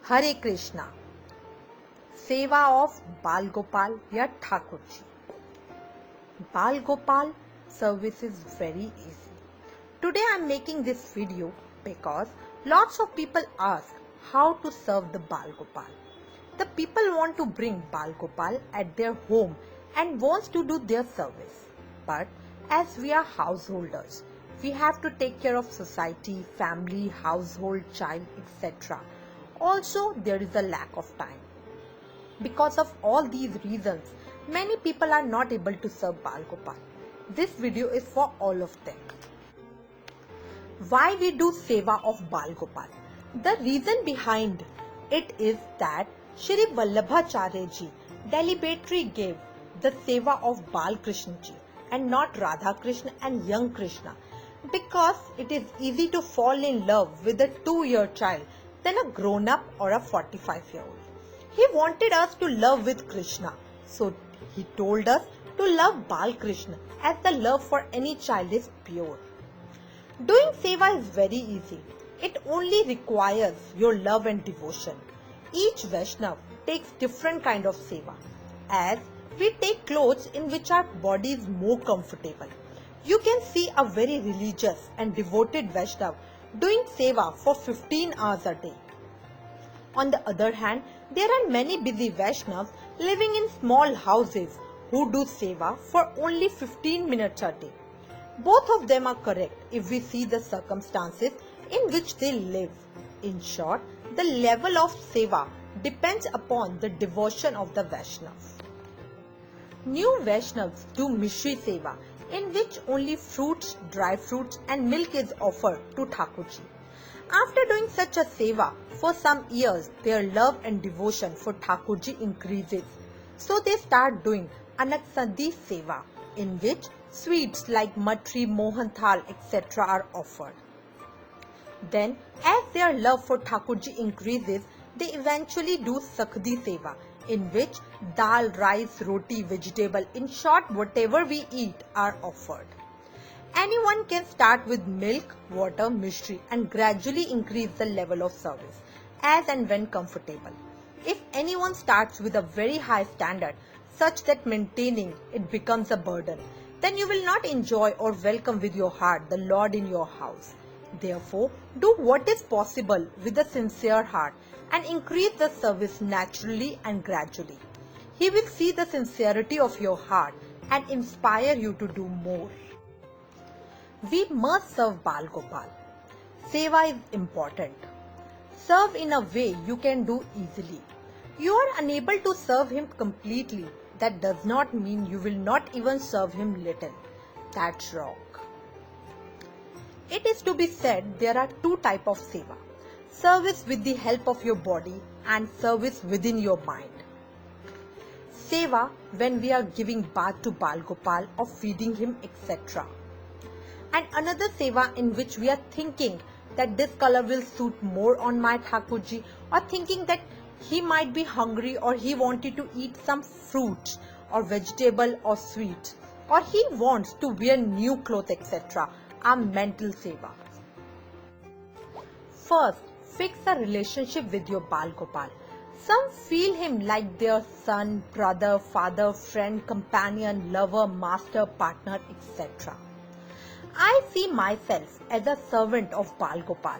Hare Krishna. Seva of Bal Gopal ya Thakur ji. Bal Gopal service is very easy. Today I am making this video because lots of people ask how to serve the Bal Gopal. The people want to bring Bal Gopal at their home and wants to do their service. But as we are householders, we have to take care of society, family, household, child, etc. Also, there is a lack of time. Because of all these reasons, many people are not able to serve Bal Gopal. This video is for all of them. Why we do Seva of Bal Gopal? The reason behind it is that Shri Vallabhacharya ji deliberately gave the Seva of Bal Krishna ji and not Radha Krishna and young Krishna, because it is easy to fall in love with a 2-year child than a grown-up or a 45-year-old. He wanted us to love with Krishna, so he told us to love Bal Krishna, as the love for any child is pure. Doing Seva is very easy. It only requires your love and devotion. Each Vaishnav takes different kind of Seva, as we take clothes in which our body is more comfortable. You can see a very religious and devoted Vaishnav doing Seva for 15 hours a day. On the other hand, there are many busy Vaishnavas living in small houses who do Seva for only 15 minutes a day. Both of them are correct if we see the circumstances in which they live. In short, the level of Seva depends upon the devotion of the Vaishnav. New Vaishnavas do Mishri Seva, in which only fruits, dry fruits and milk is offered to Thakurji. After doing such a Seva for some years, their love and devotion for Thakurji increases. So they start doing Anaksandi Seva, in which sweets like matri, mohanthal, etc. are offered. Then, as their love for Thakurji increases, they eventually do Sakhdi Seva, in which dal, rice, roti, vegetable, in short whatever we eat are offered. Anyone can start with milk, water, mishri and gradually increase the level of service as and when comfortable. If anyone starts with a very high standard such that maintaining it becomes a burden, then you will not enjoy or welcome with your heart the Lord in your house. Therefore, do what is possible with a sincere heart and increase the service naturally and gradually. He will see the sincerity of your heart and inspire you to do more. We must serve Bal Gopal. Seva is important. Serve in a way you can do easily. You are unable to serve him completely. That does not mean you will not even serve him little. That's wrong. It is to be said there are two types of Seva. Service with the help of your body and service within your mind. Seva when we are giving bath to Bal Gopal or feeding him, etc. And another Seva in which we are thinking that this color will suit more on my Thakurji, or thinking that he might be hungry or he wanted to eat some fruits or vegetable or sweets, or he wants to wear new clothes, etc. are mental Seva. First, fix a relationship with your Bal Gopal. Some feel him like their son, brother, father, friend, companion, lover, master, partner, etc. I see myself as a servant of Bal Gopal.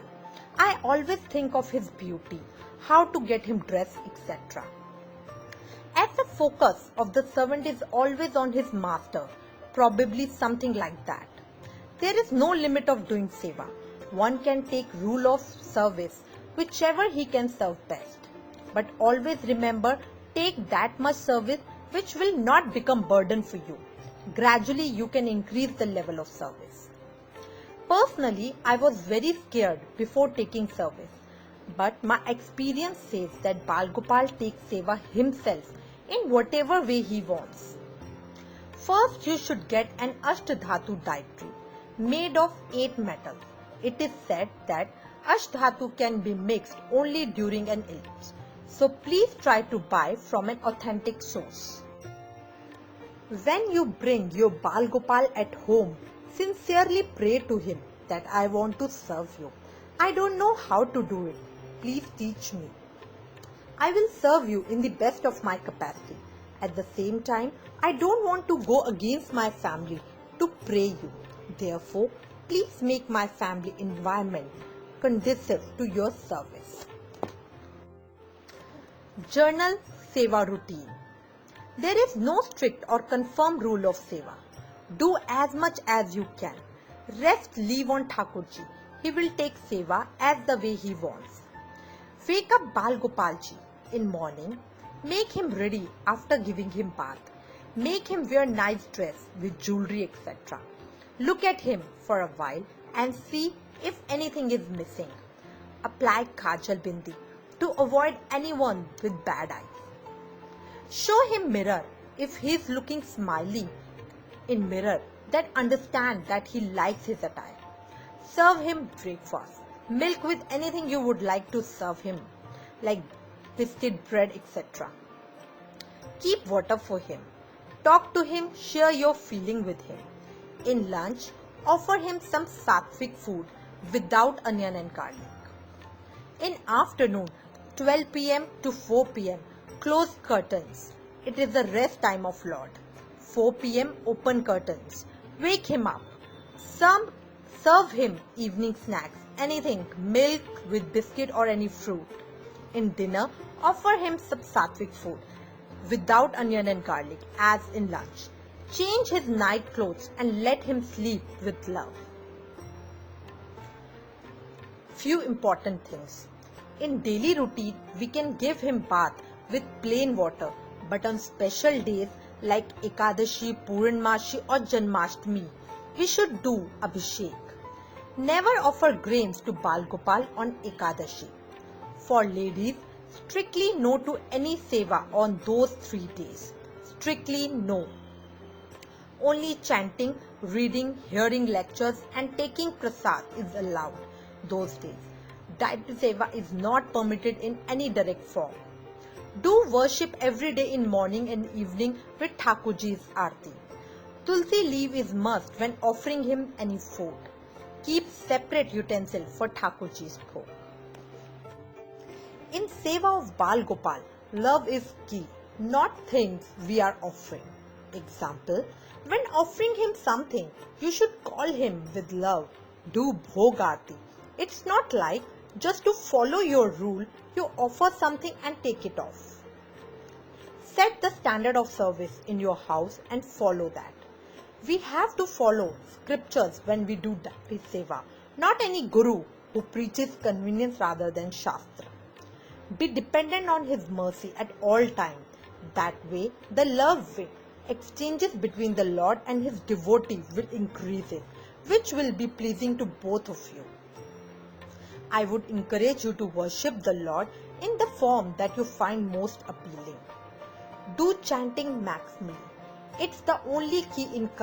I always think of his beauty, how to get him dressed, etc. As the focus of the servant is always on his master, probably something like that. There is no limit of doing Seva. One can take rule of service, whichever he can serve best. But always remember, take that much service which will not become burden for you. Gradually you can increase the level of service. Personally, I was very scared before taking service. But my experience says that Bal Gopal takes Seva himself in whatever way he wants. First, you should get an Ashtadhatu dietary made of 8 metals. It is said that Ashtadhatu can be mixed only during an illness. So please try to buy from an authentic source. When you bring your Bal Gopal at home, sincerely pray to him that I want to serve you. I don't know how to do it. Please teach me. I will serve you in the best of my capacity. At the same time, I don't want to go against my family to pray you. Therefore, please make my family environment conducive to your service. Journal Seva routine. There is no strict or confirmed rule of Seva. Do as much as you can. Rest leave on Thakurji. He will take Seva as the way he wants. Wake up Bal Gopalji in morning. Make him ready after giving him bath. Make him wear nice dress with jewelry etc. Look at him for a while and see if anything is missing. Apply Kajal Bindi to avoid anyone with bad eyes. Show him mirror if he is looking smiley in mirror, then understand that he likes his attire. Serve him breakfast, milk with anything you would like to serve him, like biscuit, bread, etc. Keep water for him. Talk to him, share your feeling with him. In lunch, offer him some sattvic food without onion and garlic. In afternoon, 12 p.m. to 4 p.m., close curtains. It is the rest time of Lord. 4 p.m. open curtains. Wake him up. Serve him evening snacks, anything, milk with biscuit or any fruit. In dinner, offer him some sattvic food without onion and garlic as in lunch. Change his night clothes and let him sleep with love. Few important things. In daily routine, we can give him bath with plain water, but on special days like Ekadashi, Purnamashi or Janmashtami, we should do Abhishek. Never offer grains to Bal Gopal on Ekadashi. For ladies, strictly no to any seva on those 3 days. Strictly no. Only chanting, reading, hearing lectures and taking prasad is allowed those days. Dietary seva is not permitted in any direct form. Do worship every day in morning and evening with Thakurji's Aarti. Tulsi leaf is must when offering him any food. Keep separate utensil for Thakurji's bhog. In seva of Bal Gopal, love is key, not things we are offering. Example, when offering him something, you should call him with love. Do bhog aarti. It's not like just to follow your rule, you offer something and take it off. Set the standard of service in your house and follow that. We have to follow scriptures when we do Dietary seva, not any guru who preaches convenience rather than Shastra. Be dependent on his mercy at all times. That way, the love exchanges between the Lord and his devotee will increase, which will be pleasing to both of you. I would encourage you to worship the Lord in the form that you find most appealing. Do chanting maximally. It's the only key in